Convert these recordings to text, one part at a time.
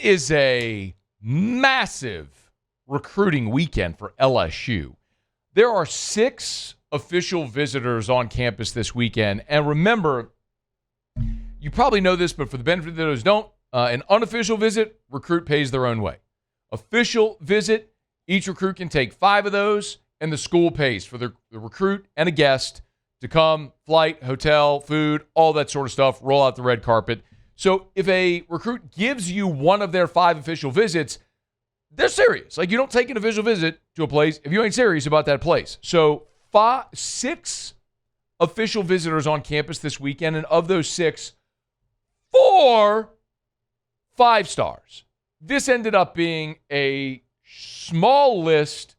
is a massive recruiting weekend for LSU. There are 6 official visitors on campus this weekend. And remember, you probably know this, but for the benefit of those who don't, an unofficial visit, recruit pays their own way. Official visit, each recruit can take 5 of those, and the school pays for the recruit and a guest to come, flight, hotel, food, all that sort of stuff, roll out the red carpet. So if a recruit gives you one of their 5 official visits, they're serious. Like, you don't take an official visit to a place if you ain't serious about that place. So 6 official visitors on campus this weekend, and of those 6, 4 5-stars. This ended up being a small list,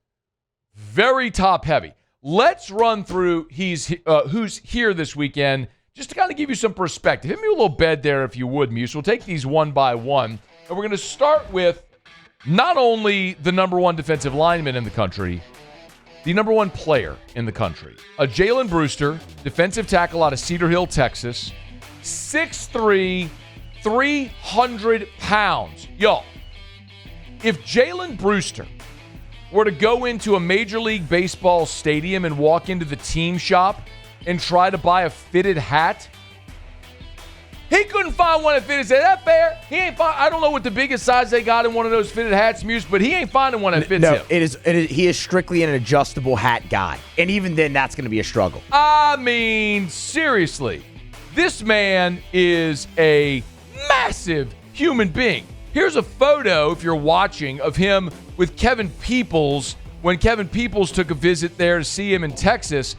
very top-heavy. Let's run through who's here this weekend, just to kind of give you some perspective. Hit me a little bed there, if you would, Muse. We'll take these one by one. And we're going to start with not only the number 1 defensive lineman in the country, the number 1 player in the country. Jalen Brewster, defensive tackle out of Cedar Hill, Texas. 6'3", 300 pounds. Y'all, if Jalen Brewster were to go into a Major League Baseball stadium and walk into the team shop and try to buy a fitted hat, he couldn't find one that fitted. Say, that fair? He ain't find. I don't know what the biggest size they got in one of those fitted hats, Muse, but he ain't finding one that fits him. It is. He is strictly an adjustable hat guy, and even then, that's going to be a struggle. I mean, seriously, this man is a massive human being. Here's a photo, if you're watching, of him with Kevin Peoples when Kevin Peoples took a visit there to see him in Texas.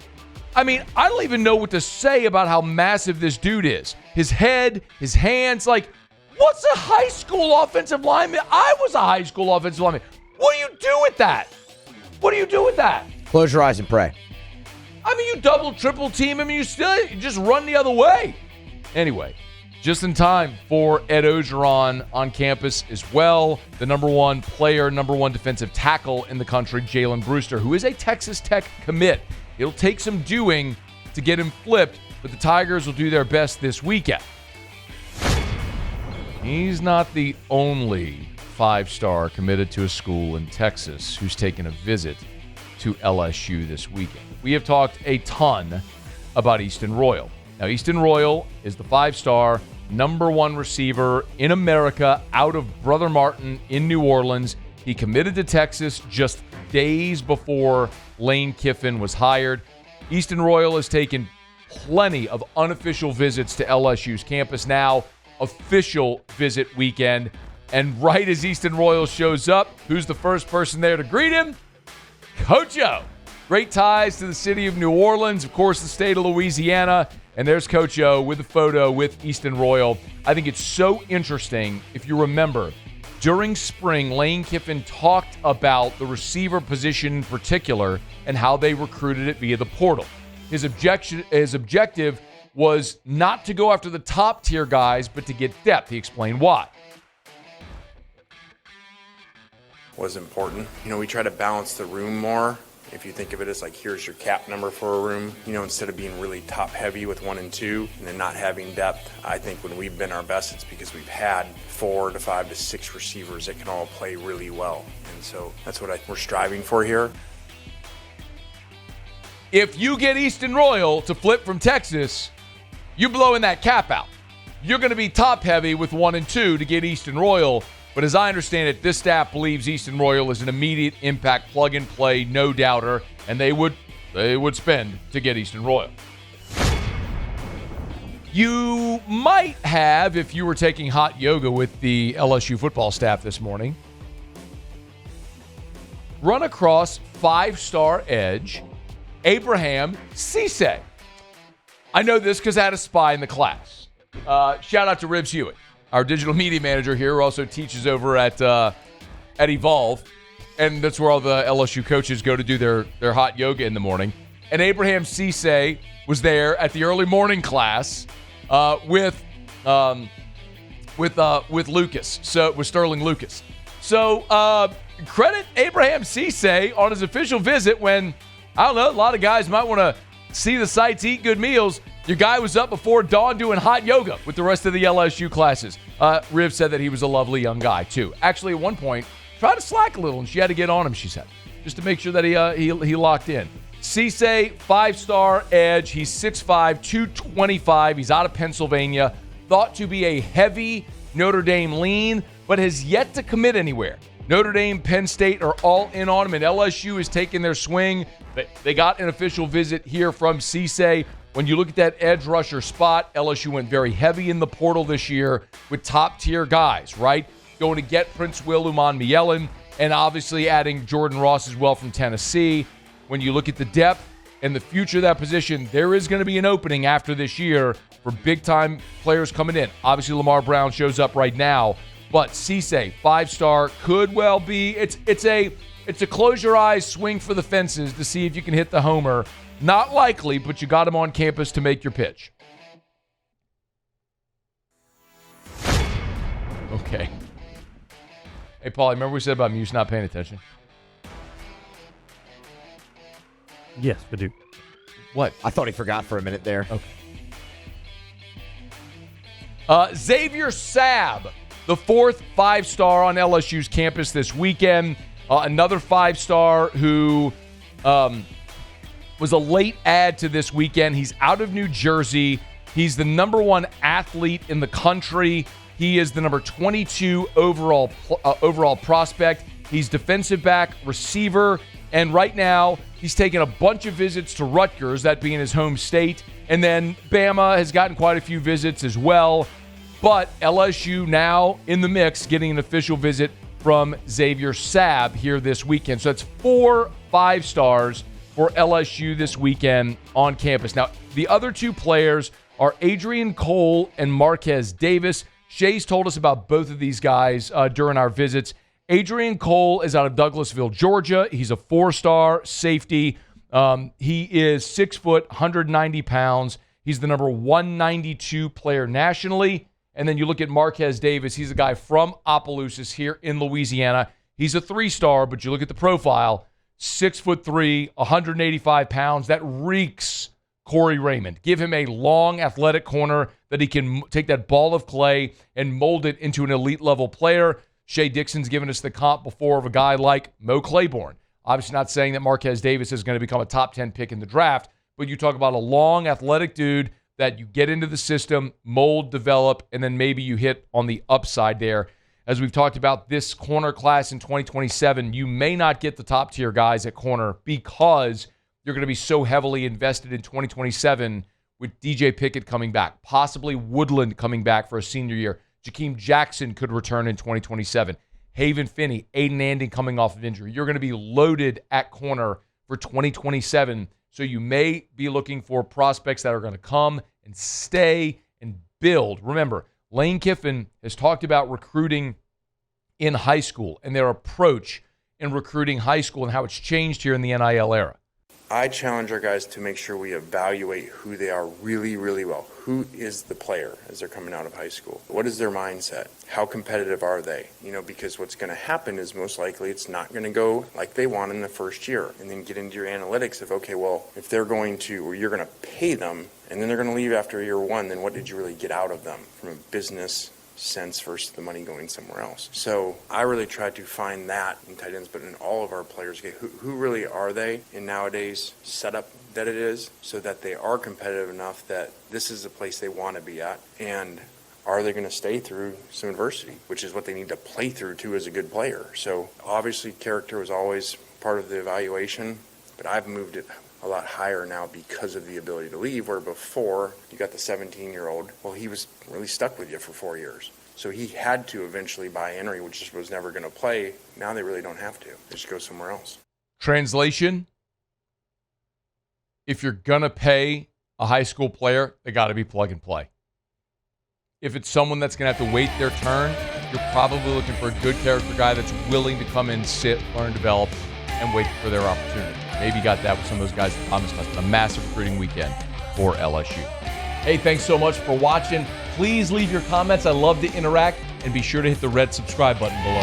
I mean, I don't even know what to say about how massive this dude is. His head, his hands, like, what's a high school offensive lineman? I was a high school offensive lineman. What do you do with that? What do you do with that? Close your eyes and pray. I mean, you double, triple team him, and you just run the other way. Anyway, just in time for Ed Ogeron on campus as well. The number 1 player, number 1 defensive tackle in the country, Jalen Brewster, who is a Texas Tech commit. It'll take some doing to get him flipped, but the Tigers will do their best this weekend. He's not the only 5-star committed to a school in Texas who's taken a visit to LSU this weekend. We have talked a ton about Easton Royal. Now, Easton Royal is the 5-star number 1 receiver in America out of Brother Martin in New Orleans. He committed to Texas just days before Lane Kiffin was hired. Easton Royal has taken plenty of unofficial visits to LSU's campus now. Official visit weekend. And right as Easton Royal shows up, who's the first person there to greet him? Coach O. Great ties to the city of New Orleans, of course, the state of Louisiana. And there's Coach O with a photo with Easton Royal. I think it's so interesting, if you remember, during spring, Lane Kiffin talked about the receiver position in particular and how they recruited it via the portal. His objective was not to go after the top-tier guys, but to get depth. He explained why. Was important. We try to balance the room more. If you think of it as like, here's your cap number for a room, instead of being really top heavy with 1 and 2 and then not having depth. I think when we've been our best, it's because we've had 4 to 5 to 6 receivers that can all play really well. And so that's what we're striving for here. If you get Easton Royal to flip from Texas, you're blowing that cap out. You're going to be top heavy with 1 and 2 to get Easton Royal. But as I understand it, this staff believes Easton Royal is an immediate impact, plug-and-play, no doubter, and they would spend to get Easton Royal. You might have, if you were taking hot yoga with the LSU football staff this morning, run across 5-star edge Abraham Sesay. I know this because I had a spy in the class. Shout out to Ribs Hewitt, our digital media manager here, who also teaches over at Evolve. And that's where all the LSU coaches go to do their hot yoga in the morning. And Abraham Sesay was there at the early morning class with Lucas. So with Sterling Lucas. So credit Abraham Sesay on his official visit when, I don't know, a lot of guys might want to see the sights, eat good meals. Your guy was up before dawn doing hot yoga with the rest of the LSU classes. Riv said that he was a lovely young guy, too. Actually, at one point, tried to slack a little, and she had to get on him, she said, just to make sure that he locked in. Sesay, 5-star edge. He's 6'5", 225. He's out of Pennsylvania. Thought to be a heavy Notre Dame lean, but has yet to commit anywhere. Notre Dame, Penn State are all in on him, and LSU is taking their swing. They got an official visit here from Sesay. When you look at that edge rusher spot, LSU went very heavy in the portal this year with top-tier guys, right? Going to get Prince Will Umanmielen, and obviously adding Jordan Ross as well from Tennessee. When you look at the depth and the future of that position, there is going to be an opening after this year for big-time players coming in. Obviously, Lamar Brown shows up right now, but Sesay, 5-star, could well be. It's a close your eyes, swing for the fences to see if you can hit the homer. Not likely, but you got him on campus to make your pitch. Okay. Hey, Paul, remember we said about Muse not paying attention? Yes, we do. What? I thought he forgot for a minute there. Okay. Xavier Sabb, the 4th 5-star on LSU's campus this weekend. Another 5-star who was a late add to this weekend. He's out of New Jersey. He's the number 1 athlete in the country. He is the number 22 overall prospect. He's defensive back, receiver, and right now he's taken a bunch of visits to Rutgers, that being his home state, and then Bama has gotten quite a few visits as well. But LSU now in the mix, getting an official visit from Xavier Sabb here this weekend. So that's 4 5-stars for LSU this weekend on campus. Now, the other 2 players are Adryan Cole and Markez Davis. Shay's told us about both of these guys during our visits. Adryan Cole is out of Douglasville, Georgia. He's a 4-star safety. He is 6 foot, 190 pounds. He's the number 192 player nationally. And then you look at Markez Davis. He's a guy from Opelousas here in Louisiana. He's a 3-star, but you look at the profile, 6'3", 185 pounds. That reeks Corey Raymond. Give him a long, athletic corner that he can take that ball of clay and mold it into an elite-level player. Shea Dixon's given us the comp before of a guy like Mo Claiborne. Obviously not saying that Markez Davis is going to become a top 10 pick in the draft, but you talk about a long, athletic dude that you get into the system, mold, develop, and then maybe you hit on the upside there. As we've talked about this corner class in 2027, you may not get the top-tier guys at corner because you're going to be so heavily invested in 2027 with DJ Pickett coming back, possibly Woodland coming back for a senior year. Jakeem Jackson could return in 2027. Haven Finney, Aiden Anding coming off of injury. You're going to be loaded at corner for 2027, so you may be looking for prospects that are going to come and stay and build. Remember, Lane Kiffin has talked about recruiting in high school and their approach in recruiting high school and how it's changed here in the NIL era. I challenge our guys to make sure we evaluate who they are really, really well. Who is the player as they're coming out of high school? What is their mindset? How competitive are they? Because what's going to happen is most likely it's not going to go like they want in the first year. And then get into your analytics of, okay, well, if they're going to, or you're going to pay them, and then they're going to leave after year 1, then what did you really get out of them from a business sense versus the money going somewhere else? So I really try to find that in tight ends, but in all of our players, okay, who really are they in nowadays setup that it is, so that they are competitive enough that this is the place they want to be at, and are they going to stay through some adversity, which is what they need to play through too as a good player. So obviously character was always part of the evaluation, but I've moved it a lot higher now because of the ability to leave, where before you got the 17-year-old, well, he was really stuck with you for 4 years. So he had to eventually buy Henry, which just was never going to play. Now they really don't have to. They just go somewhere else. Translation, if you're going to pay a high school player, they got to be plug and play. If it's someone that's going to have to wait their turn, you're probably looking for a good character guy that's willing to come in, sit, learn, develop, and wait for their opportunity. Maybe you got that with some of those guys at Thomas Custom. A massive recruiting weekend for LSU. Hey, thanks so much for watching. Please leave your comments. I love to interact. And be sure to hit the red subscribe button below.